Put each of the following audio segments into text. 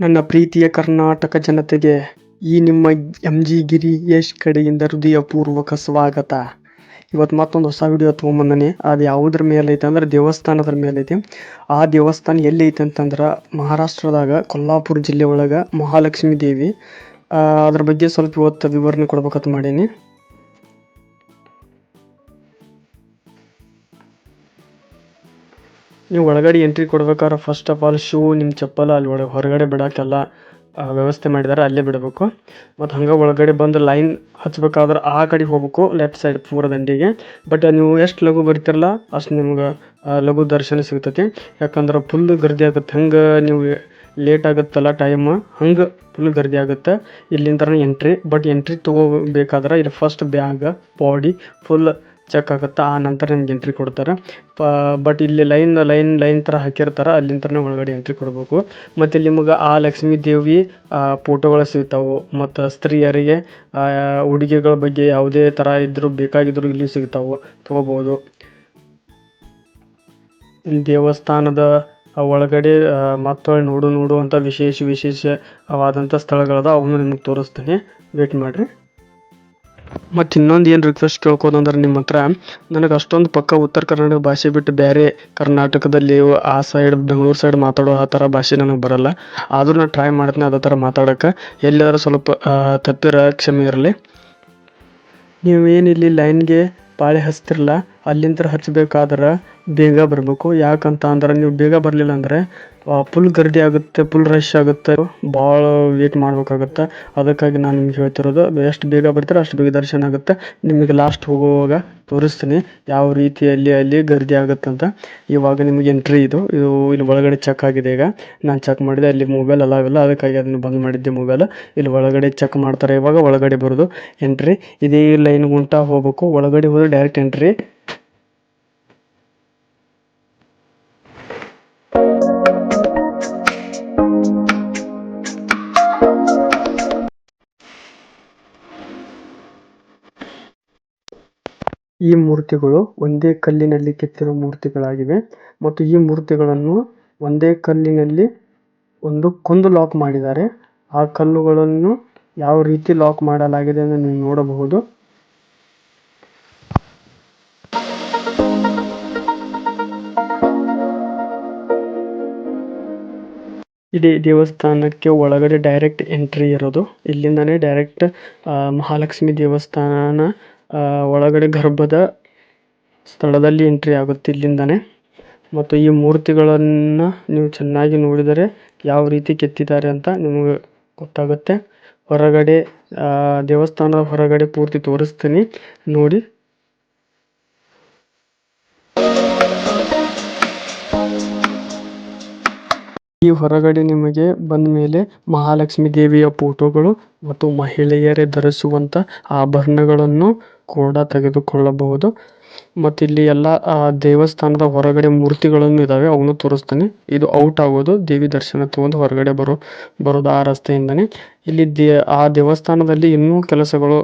ನನ್ನ ಪ್ರೀತಿಯ ಕರ್ನಾಟಕ ಜನತೆಗೆ ಈ ನಿಮ್ಮ MG ಗಿರೀಶ್ ಕಡೆಯಿಂದ ಹೃದಯಪೂರ್ವಕ ಸ್ವಾಗತ. ಇವತ್ತು ಮತ್ತೊಂದು ಹೊಸ ವಿಡಿಯೋ ತೊಗೊಂಬಂದನಿ. ಅದು ಯಾವುದ್ರ ಮೇಲೆ ಐತೆ ಅಂದ್ರೆ ದೇವಸ್ಥಾನದ ಮೇಲೆ ಐತಿ. ಆ ದೇವಸ್ಥಾನ ಎಲ್ಲಿ ಐತೆ ಅಂತಂದ್ರೆ ಮಹಾರಾಷ್ಟ್ರದಾಗ ಕೊಲ್ಲಾಪುರ ಜಿಲ್ಲೆ ಒಳಗೆ ಮಹಾಲಕ್ಷ್ಮೀ ದೇವಿ. ಅದ್ರ ಬಗ್ಗೆ ಸ್ವಲ್ಪ ಇವತ್ತು ವಿವರಣೆ ಕೊಡ್ಬೇಕಂತ ಮಾಡೀನಿ. ನೀವು ಒಳಗಡೆ ಎಂಟ್ರಿ ಕೊಡ್ಬೇಕಾದ್ರೆ ಫಸ್ಟ್ ಆಫ್ ಆಲ್ ಶೂ ನಿಮ್ಮ ಚಪ್ಪಲ ಅಲ್ಲಿ ಹೊರಗಡೆ ಬಿಡೋಕ್ಕೆಲ್ಲ ವ್ಯವಸ್ಥೆ ಮಾಡಿದ್ದಾರೆ, ಅಲ್ಲೇ ಬಿಡಬೇಕು. ಮತ್ತು ಹಂಗೆ ಒಳಗಡೆ ಬಂದು ಲೈನ್ ಹಚ್ಬೇಕಾದ್ರೆ ಆ ಕಡೆ ಹೋಗ್ಬೇಕು, ಲೆಫ್ಟ್ ಸೈಡ್ ಪೂರ ದಂಡಿಗೆ. ಬಟ್ ನೀವು ಎಷ್ಟು ಲಘು ಬರ್ತಿರಲ್ಲ ಅಷ್ಟು ನಿಮ್ಗೆ ಲಘು ದರ್ಶನ ಸಿಗ್ತೈತಿ. ಯಾಕಂದ್ರೆ ಫುಲ್ ಗರ್ದಿ ಆಗುತ್ತೆ. ಹಂಗೆ ನೀವು ಲೇಟ್ ಆಗುತ್ತಲ್ಲ ಟೈಮ್, ಹಂಗೆ ಫುಲ್ ಗರ್ದಿ ಆಗುತ್ತೆ. ಇಲ್ಲಿಂದ ಎಂಟ್ರಿ. ಬಟ್ ಎಂಟ್ರಿ ತೊಗೋಬೇಕಾದ್ರೆ ಇಲ್ಲಿ first bag body full check ಆಗುತ್ತೆ. ಆ ನಂತರ ನಿಮ್ಗೆ ಎಂಟ್ರಿ ಕೊಡ್ತಾರೆ. ಬಟ್ ಇಲ್ಲಿ ಲೈನ್ ಥರ ಹಾಕಿರ್ತಾರೆ, ಅಲ್ಲಿಂದ ಒಳಗಡೆ ಎಂಟ್ರಿ ಕೊಡಬೇಕು. ಮತ್ತು ಇಲ್ಲಿ ನಿಮಗೆ ಆ ಲಕ್ಷ್ಮೀ ದೇವಿ ಫೋಟೋಗಳು ಸಿಗ್ತಾವೆ. ಮತ್ತು ಸ್ತ್ರೀಯರಿಗೆ ಉಡುಗೆಗಳ ಬಗ್ಗೆ ಯಾವುದೇ ಥರ ಇದ್ರೂ ಬೇಕಾಗಿದ್ರು ಇಲ್ಲಿ ಸಿಗ್ತಾವೆ, ತೊಗೋಬೋದು. ಇಲ್ಲಿ ದೇವಸ್ಥಾನದ ಒಳಗಡೆ ಮತ್ತೊಳ್ಳೆ ನೋಡುವಂಥ ವಿಶೇಷವಾದಂಥ ಸ್ಥಳಗಳದ, ಅವನು ನಿಮಗೆ ತೋರಿಸ್ತೀನಿ, ವೇಟ್ ಮಾಡಿರಿ. ಮತ್ತು ಇನ್ನೊಂದು ಏನು ರಿಕ್ವೆಸ್ಟ್ ಕೇಳ್ಕೋದಂದ್ರೆ ನಿಮ್ಮ ಹತ್ರ, ನನಗೆ ಅಷ್ಟೊಂದು ಪಕ್ಕ ಉತ್ತರ ಕನ್ನಡ ಭಾಷೆ ಬಿಟ್ಟು ಬೇರೆ ಕರ್ನಾಟಕದಲ್ಲಿ ಆ ಸೈಡ್ ಬೆಂಗಳೂರು ಸೈಡ್ ಮಾತಾಡೋ ಆ ಥರ ಭಾಷೆ ನನಗೆ ಬರೋಲ್ಲ. ಆದರೂ ನಾನು ಟ್ರೈ ಮಾಡ್ತೀನಿ ಅದೇ ಥರ ಮಾತಾಡೋಕ್ಕೆ. ಎಲ್ಲಾದ್ರೂ ಸ್ವಲ್ಪ ತಪ್ಪಿರೋ ಕ್ಷಮೆ ಇರಲಿ. ನೀವೇನಿಲ್ಲಿ ಲೈನ್ಗೆ ಪಾಳೆ ಹಚ್ತಿರಲ್ಲ, ಅಲ್ಲಿಂದ ಹಚ್ಚಬೇಕಾದ್ರೆ ಬೇಗ ಬರಬೇಕು. ಯಾಕಂತ ಅಂದ್ರೆ ನೀವು ಬೇಗ ಬರಲಿಲ್ಲ ಅಂದರೆ ಫುಲ್ ಗರ್ದಿ ಆಗುತ್ತೆ, ಫುಲ್ ರಶ್ ಆಗುತ್ತೆ, ಭಾಳ ವೇಟ್ ಮಾಡಬೇಕಾಗುತ್ತೆ. ಅದಕ್ಕಾಗಿ ನಾನು ನಿಮ್ಗೆ ಹೇಳ್ತಿರೋದು, ಎಷ್ಟು ಬೇಗ ಬರ್ತೀರೋ ಅಷ್ಟು ಬೇಗ ದರ್ಶನ ಆಗುತ್ತೆ. ನಿಮಗೆ ಲಾಸ್ಟ್ ಹೋಗುವಾಗ ತೋರಿಸ್ತೀನಿ ಯಾವ ರೀತಿಯಲ್ಲಿ ಅಲ್ಲಿ ಗರ್ದಿ ಆಗುತ್ತಂತ. ಇವಾಗ ನಿಮಗೆ ಎಂಟ್ರಿ ಇದು ಇಲ್ಲಿ ಒಳಗಡೆ ಚೆಕ್ ಆಗಿದೆ. ಈಗ ನಾನು ಚೆಕ್ ಮಾಡಿದೆ, ಅಲ್ಲಿ ಮೊಬೈಲ್ ಅಲಾವಿಲ್ಲ, ಅದಕ್ಕಾಗಿ ಅದನ್ನು ಬಂದ್ ಮಾಡಿದ್ದೆ ಮೊಬೈಲ್. ಇಲ್ಲಿ ಒಳಗಡೆ ಚೆಕ್ ಮಾಡ್ತಾರೆ. ಇವಾಗ ಒಳಗಡೆ ಬರೋದು ಎಂಟ್ರಿ. ಇದೇ ಲೈನ್ ಗುಂಟ ಹೋಗ್ಬೇಕು, ಒಳಗಡೆ ಹೋದ್ರೆ ಡೈರೆಕ್ಟ್ ಎಂಟ್ರಿ. ಈ ಮೂರ್ತಿಗಳು ಒಂದೇ ಕಲ್ಲಿನಲ್ಲಿ ಕೆತ್ತಿರುವ ಮೂರ್ತಿಗಳಾಗಿವೆ. ಮತ್ತು ಈ ಮೂರ್ತಿಗಳನ್ನು ಒಂದೇ ಕಲ್ಲಿನಲ್ಲಿ ಒಂದು ಲಾಕ್ ಮಾಡಿದ್ದಾರೆ. ಆ ಕಲ್ಲುಗಳನ್ನು ಯಾವ ರೀತಿ ಲಾಕ್ ಮಾಡಲಾಗಿದೆ ಎಂದು ನೀವು ನೋಡಬಹುದು. ಇದೇ ದೇವಸ್ಥಾನಕ್ಕೆ ಒಳಗಡೆ ಡೈರೆಕ್ಟ್ ಎಂಟ್ರಿ ಇರೋದು. ಇಲ್ಲಿಂದನೇ ಡೈರೆಕ್ಟ್ ಮಹಾಲಕ್ಷ್ಮಿ ದೇವಸ್ಥಾನ ಒಳಗಡೆ ಗರ್ಭದ ಸ್ಥಳದಲ್ಲಿ ಎಂಟ್ರಿ ಆಗುತ್ತೆ ಇಲ್ಲಿಂದನೇ. ಮತ್ತು ಈ ಮೂರ್ತಿಗಳನ್ನು ನೀವು ಚೆನ್ನಾಗಿ ನೋಡಿದರೆ ಯಾವ ರೀತಿ ಕೆತ್ತಿದ್ದಾರೆ ಅಂತ ನಿಮಗೆ ಗೊತ್ತಾಗುತ್ತೆ. ಹೊರಗಡೆ ದೇವಸ್ಥಾನದ ಹೊರಗಡೆ ಪೂರ್ತಿ ತೋರಿಸ್ತೀನಿ ನೋಡಿ. ಈ ಹೊರಗಡೆ ನಿಮಗೆ ಬಂದ ಮೇಲೆ ಮಹಾಲಕ್ಷ್ಮಿ ದೇವಿಯ ಫೋಟೋಗಳು ಮತ್ತು ಮಹಿಳೆಯರೇ ಧರಿಸುವಂಥ ಆಭರಣಗಳನ್ನು ಕೂಡ ತೆಗೆದುಕೊಳ್ಳಬಹುದು. ಮತ್ತು ಇಲ್ಲಿ ಎಲ್ಲ ದೇವಸ್ಥಾನದ ಹೊರಗಡೆ ಮೂರ್ತಿಗಳನ್ನು ಇದ್ದಾವೆ, ಅವನು ತೋರಿಸ್ತಾನೆ. ಇದು ಔಟ್ ಆಗೋದು, ದೇವಿ ದರ್ಶನ ತಗೊಂಡು ಹೊರಗಡೆ ಬರೋದು ಆ ರಸ್ತೆಯಿಂದನೇ. ಇಲ್ಲಿ ಆ ದೇವಸ್ಥಾನದಲ್ಲಿ ಇನ್ನೂ ಕೆಲಸಗಳು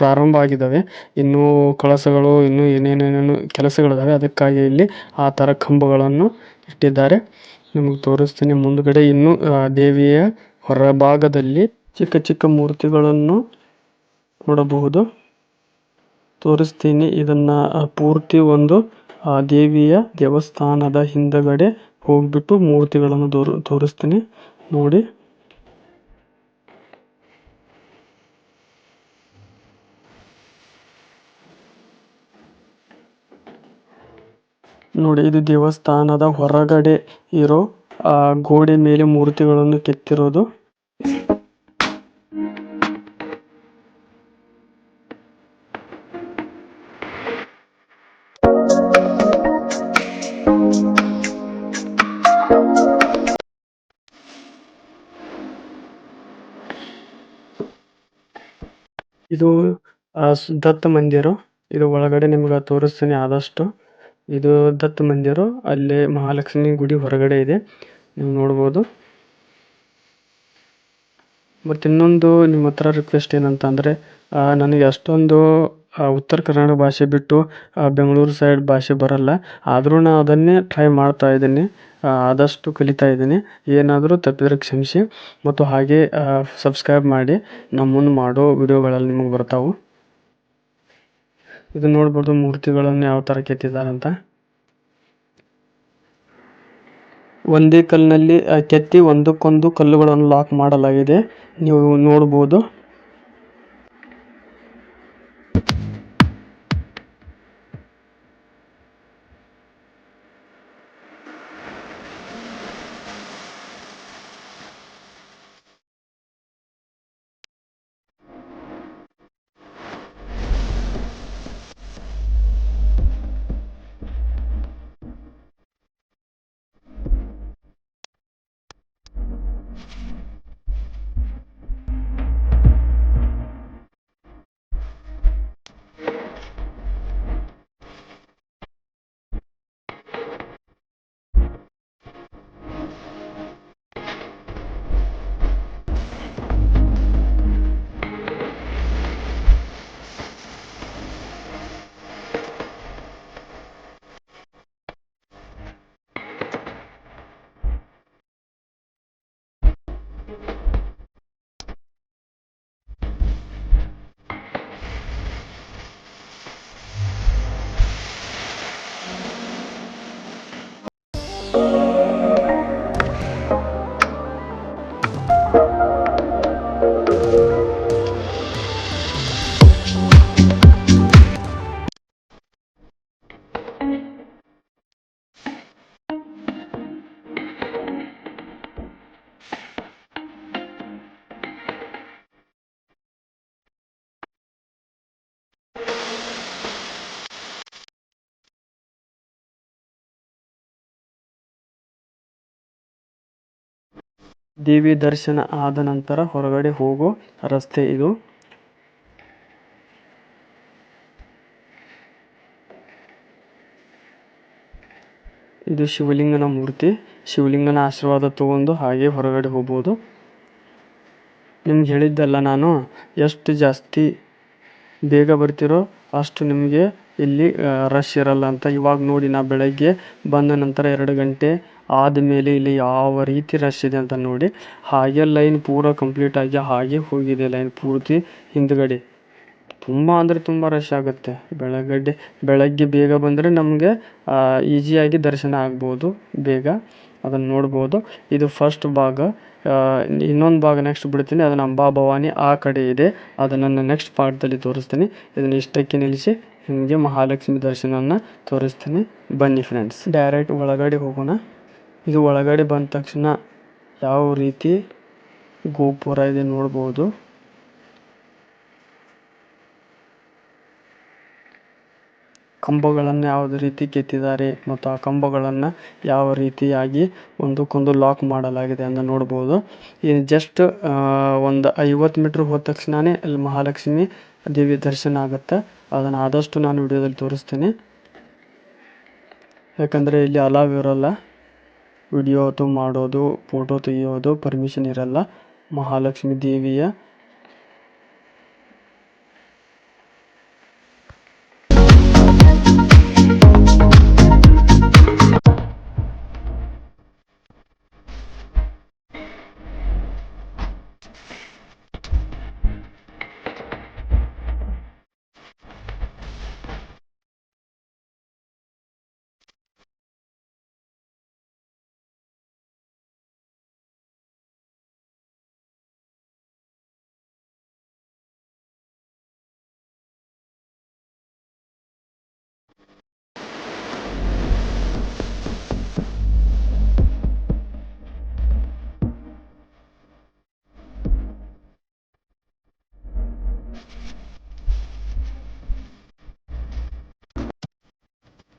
ಪ್ರಾರಂಭ ಆಗಿದ್ದಾವೆ. ಇನ್ನೂ ಕಳಸಗಳು, ಇನ್ನೂ ಏನೇನೇನೇನು ಕೆಲಸಗಳಿದ್ದಾವೆ. ಅದಕ್ಕಾಗಿ ಇಲ್ಲಿ ಆ ಥರ ಕಂಬಗಳನ್ನು ಇಟ್ಟಿದ್ದಾರೆ. ನಿಮಗೆ ತೋರಿಸ್ತೀನಿ ಮುಂದ್ಗಡೆ. ಇನ್ನೂ ದೇವಿಯ ಹೊರಭಾಗದಲ್ಲಿ ಚಿಕ್ಕ ಚಿಕ್ಕ ಮೂರ್ತಿಗಳನ್ನು ನೋಡಬಹುದು, ತೋರಿಸ್ತೀನಿ. ಇದನ್ನ ಪೂರ್ತಿ ಒಂದು ದೇವಿಯ ದೇವಸ್ಥಾನದ ಹಿಂದಗಡೆ ಹೋಗ್ಬಿಟ್ಟು ಮೂರ್ತಿಗಳನ್ನು ತೋರಿಸ್ತೀನಿ ನೋಡಿ. ನೋಡಿ, ಇದು ದೇವಸ್ಥಾನದ ಹೊರಗಡೆ ಇರೋ ಗೋಡೆ ಮೇಲೆ ಮೂರ್ತಿಗಳನ್ನು ಕೆತ್ತಿರೋದು. ಇದು ದತ್ತ ಮಂದಿರ. ಇದು ಒಳಗಡೆ ನಿಮ್ಗೆ ತೋರಿಸ್ತೀನಿ ಆದಷ್ಟು. ಇದು ದತ್ತ ಮಂದಿರ, ಅಲ್ಲೇ ಮಹಾಲಕ್ಷ್ಮಿ ಗುಡಿ ಹೊರಗಡೆ ಇದೆ, ನೀವು ನೋಡ್ಬೋದು. ಮತ್ತು ಇನ್ನೊಂದು ನಿಮ್ಮ ಹತ್ರ ರಿಕ್ವೆಸ್ಟ್ ಏನಂತ ಅಂದರೆ, ನನಗೆ ಅಷ್ಟೊಂದು ಉತ್ತರ ಕರ್ನಾಟಕ ಭಾಷೆ ಬಿಟ್ಟು ಬೆಂಗಳೂರು ಸೈಡ್ ಭಾಷೆ ಬರಲ್ಲ. ಆದರೂ ನಾನು ಅದನ್ನೇ ಟ್ರೈ ಮಾಡ್ತಾ ಇದ್ದೀನಿ. ಆದಷ್ಟು ಕಲಿತಾ ಇದ್ದೀನಿ. ಏನಾದರೂ ತಪ್ಪಿದರೆ ಕ್ಷಮಿಸಿ ಮತ್ತು ಹಾಗೆ ಸಬ್ಸ್ಕ್ರೈಬ್ ಮಾಡಿ. ನಾನು ಮುಂದೆ ಮಾಡೋ ವಿಡಿಯೋಗಳಲ್ಲಿ ನಿಮಗೆ ಬರ್ತಾವೆ. ಇದು ನೋಡ್ಬೋದು ಮೂರ್ತಿಗಳನ್ನು ಯಾವ ಥರ ಕೆತ್ತಿದಾರಂತ. ಒಂದೇ ಕಲ್ಲಿನಲ್ಲಿ ಕೆತ್ತಿ ಒಂದಕ್ಕೊಂದು ಕಲ್ಲುಗಳನ್ನು ಲಾಕ್ ಮಾಡಲಾಗಿದೆ, ನೀವು ನೋಡ್ಬೋದು. ದೇವಿ ದರ್ಶನ ಆದ ನಂತರ ಹೊರಗಡೆ ಹೋಗೋ ರಸ್ತೆ ಇದು. ಇದು ಶಿವಲಿಂಗನ ಮೂರ್ತಿ. ಶಿವಲಿಂಗನ ಆಶೀರ್ವಾದ ತಗೊಂಡು ಹಾಗೆ ಹೊರಗಡೆ ಹೋಗ್ಬೋದು. ನಿಮ್ಗೆ ಹೇಳಿದ್ದಲ್ಲ ನಾನು, ಎಷ್ಟು ಜಾಸ್ತಿ ಬೇಗ ಬರ್ತಿರೋ ಅಷ್ಟು ನಿಮಗೆ ಇಲ್ಲಿ ರಶ್ ಇರಲ್ಲ ಅಂತ. ಇವಾಗ ನೋಡಿ, ನಾ ಬೆಳಗ್ಗೆ ಬಂದ ನಂತರ 2 ಗಂಟೆ ಆದಮೇಲೆ ಇಲ್ಲಿ ಯಾವ ರೀತಿ ರಶ್ ಇದೆ ಅಂತ ನೋಡಿ. ಹಾಗೆ ಲೈನ್ ಪೂರ ಕಂಪ್ಲೀಟ್ ಆಗಿ ಹಾಗೆ ಹೋಗಿದೆ ಲೈನ್ ಪೂರ್ತಿ ಹಿಂದ್ಗಡೆ. ತುಂಬ ಅಂದರೆ ತುಂಬ ರಶ್ ಆಗುತ್ತೆ. ಬೆಳಗ್ಗೆ ಬೇಗ ಬಂದರೆ ನಮಗೆ ಈಸಿಯಾಗಿ ದರ್ಶನ ಆಗ್ಬೋದು ಬೇಗ. ಅದನ್ನು ನೋಡ್ಬೋದು. ಇದು ಫಸ್ಟ್ ಭಾಗ. ಇನ್ನೊಂದು ಭಾಗ ನೆಕ್ಸ್ಟ್ ಬಿಡ್ತೀನಿ, ಅದನ್ನು ಅಂಬಾಭವಾನಿ ಆ ಕಡೆ ಇದೆ. ಅದನ್ನು ನೆಕ್ಸ್ಟ್ ಪಾರ್ಟ್ದಲ್ಲಿ ತೋರಿಸ್ತೀನಿ. ಇದನ್ನು ಇಷ್ಟಕ್ಕೆ ನಿಲ್ಲಿಸಿ ನಿಮಗೆ ಮಹಾಲಕ್ಷ್ಮಿ ದರ್ಶನವನ್ನು ತೋರಿಸ್ತೀನಿ. ಬನ್ನಿ ಫ್ರೆಂಡ್ಸ್, ಡೈರೆಕ್ಟ್ ಒಳಗಡೆ ಹೋಗೋಣ. ಇದು ಒಳಗಡೆ ಬಂದ ತಕ್ಷಣ ಯಾವ ರೀತಿ ಗೋಪುರ ಇದೆ ನೋಡ್ಬೋದು. ಕಂಬಗಳನ್ನು ಯಾವ ರೀತಿ ಕೆತ್ತಿದ್ದಾರೆ ಮತ್ತು ಆ ಕಂಬಗಳನ್ನು ಯಾವ ರೀತಿಯಾಗಿ ಒಂದಕ್ಕೊಂದು ಲಾಕ್ ಮಾಡಲಾಗಿದೆ ಅಂತ ನೋಡ್ಬೋದು. ಇದು ಜಸ್ಟ್ ಒಂದು 50 ಮೀಟ್ರ್ ಹೋದ ತಕ್ಷಣವೇ ಅಲ್ಲಿ ಮಹಾಲಕ್ಷ್ಮಿ ದೇವಿ ದರ್ಶನ ಆಗುತ್ತೆ. ಅದನ್ನು ಆದಷ್ಟು ನಾನು ವಿಡಿಯೋದಲ್ಲಿ ತೋರಿಸ್ತೀನಿ, ಯಾಕಂದರೆ ಇಲ್ಲಿ ಅಲಾವ್ ಇರೋಲ್ಲ. ವಿಡಿಯೋ ಮಾಡೋದು, ಫೋಟೋ ತೆಗೆಯೋದು ಪರ್ಮಿಷನ್ ಇರಲ್ಲ. ಮಹಾಲಕ್ಷ್ಮಿ ದೇವಿಯ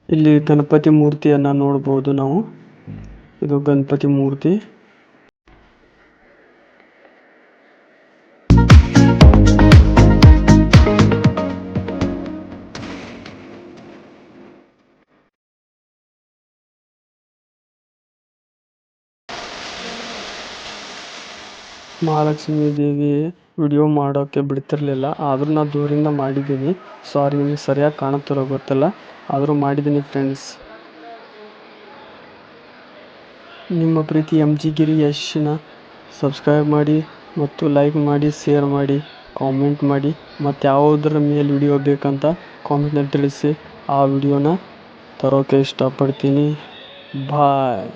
ಇಲ್ಲಿ ಗಣಪತಿ ಮೂರ್ತಿಯನ್ನು ನೋಡ್ಬೋದು ನಾವು. ಇದು ಗಣಪತಿ ಮೂರ್ತಿ. ಮಹಾಲಕ್ಷ್ಮಿ ದೇವಿ ವಿಡಿಯೋ ಮಾಡೋಕ್ಕೆ ಬಿಡ್ತಿರಲಿಲ್ಲ. ಆದರೂ ನಾನು ದೂರಿಂದ ಮಾಡಿದ್ದೀನಿ. ಸಾರಿ, ನಿಮಗೆ ಸರಿಯಾಗಿ ಕಾಣುತ್ತಿರೋ ಗೊತ್ತಿಲ್ಲ, ಆದರೂ ಮಾಡಿದ್ದೀನಿ ಫ್ರೆಂಡ್ಸ್. ನಿಮ್ಮ ಪ್ರೀತಿ MG ಗಿರಿ ಯಶ್ನ ಸಬ್ಸ್ಕ್ರೈಬ್ ಮಾಡಿ ಮತ್ತು ಲೈಕ್ ಮಾಡಿ, ಶೇರ್ ಮಾಡಿ, ಕಾಮೆಂಟ್ ಮಾಡಿ. ಮತ್ತು ಯಾವುದರ ಮೇಲೆ ವಿಡಿಯೋ ಬೇಕಂತ ಕಾಮೆಂಟ್ನಲ್ಲಿ ತಿಳಿಸಿ. ಆ ವಿಡಿಯೋನ ತರೋಕ್ಕೆ ಇಷ್ಟಪಡ್ತೀನಿ. ಬಾಯ್.